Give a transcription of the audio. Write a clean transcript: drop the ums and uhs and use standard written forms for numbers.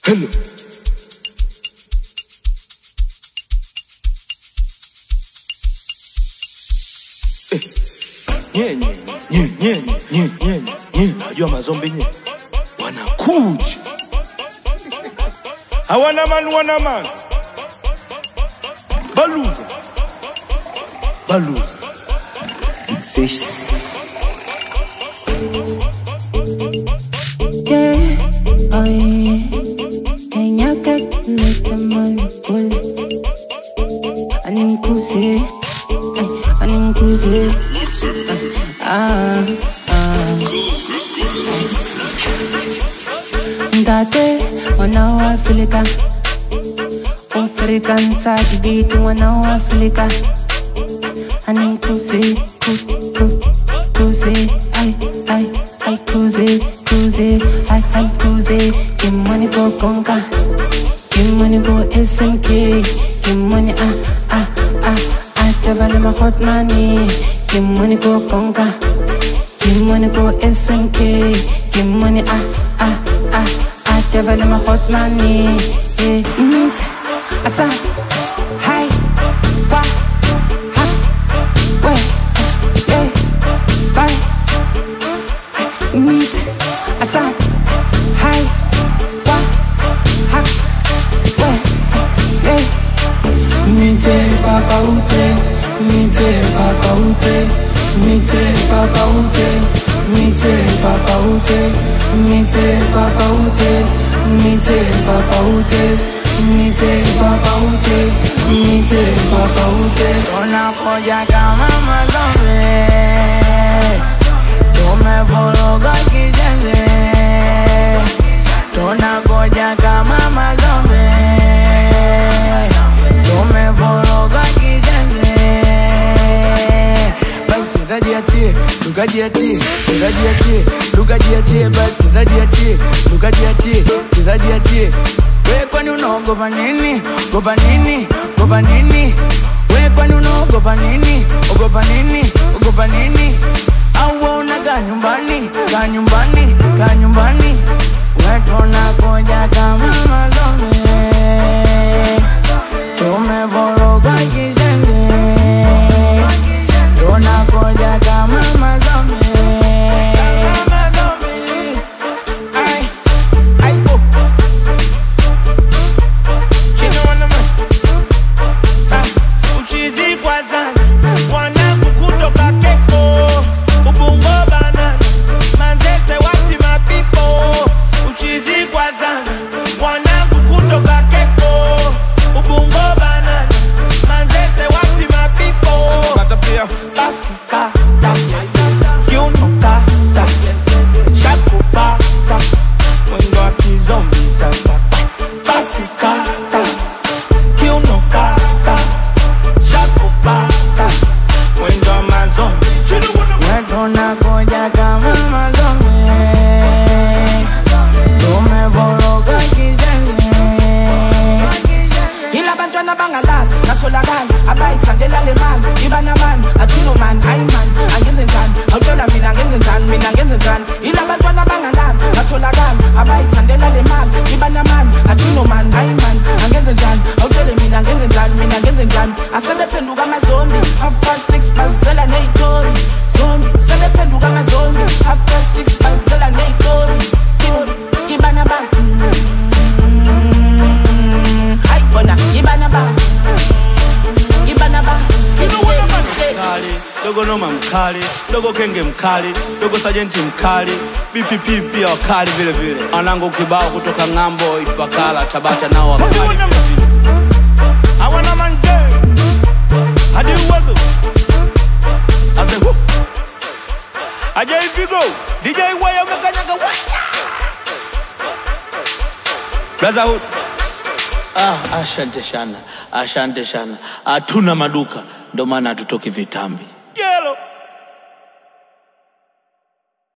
Hello. Najua mazombi nye wanakuja. Hawana man. Baluza Fish. Yeah, oh yeah. Nyaka nita mani kule. Animkuze. Ndate wanawasilika. Umfrikanza kibiti wanawasilika. Animkuze, kuze, ay, kuze, ay, kuze. Get money go conga, get money go SMK, get money Chavale my hot money, get money go conga, get money go SMK, get money Chavale my hot money, meet asa, hi, wa, hacks, way, fine, meet asa, hi, wa, hacks, way, Mite papa ute, mite papa ute, mite papa ute, mite papa ute, mite papa ute, mite papa ute, mite papa ute, mite papa ute. Una polla kama mazombe, tome bologa kijenge. Una polla kama mazombe. Lukajiachie we kwani unaogopa nini? Gopa nini? We kwani unaogopa nini? Ogopa nini? Au unakaa nyumbani we tunakuja kama mazombe. Tumeboroga kijenge, tunakuja kama mazombe. Uchizi kwa zani wanangu kutoka Keko, Ubungo banana Manzese wapi mapipo. Uchizi kwa zani wanangu kutoka Keko, Ubungo banana Manzese wapi mapipo. Basi kata kiuno kata shaku pata mwendo wa kizombi sasa. Basi kata kiuno kata shaku pata mwendo wa mazombi sasa. Tunakuja kama mazombe, tumeboroga kijenge. Ila bantwana bangalala nasolakala abayithandela le mali. Ibana man athino man hayi man angenze njani, awutshela mina ngenze njani. Ila bantwana bangalala nasolakala abayithandela le mali. Ibana man athino man hayi man angenze njani, awutshele mina ngenze njani. Asebephenduka amazombi 6:30 bazela neyitori. Zombie sebephenduka amazombi 6:30 bazela neyitori. Ibana man hayi bona ibana ba. Mkali, dogo noma mkali, dogo kenge mkali, dogo sajenti mkali, BPP pia wakali vile vile. Anango kibao kutoka ngambo Ifakala Tabata nao wakali vile vile. Hawana manje hadi uwazo ase hu aje ifigo DJ waya mkanyaga waya Brotherhood. Asante sana. Hatuna maduka ndo maana hatutoki vitambi.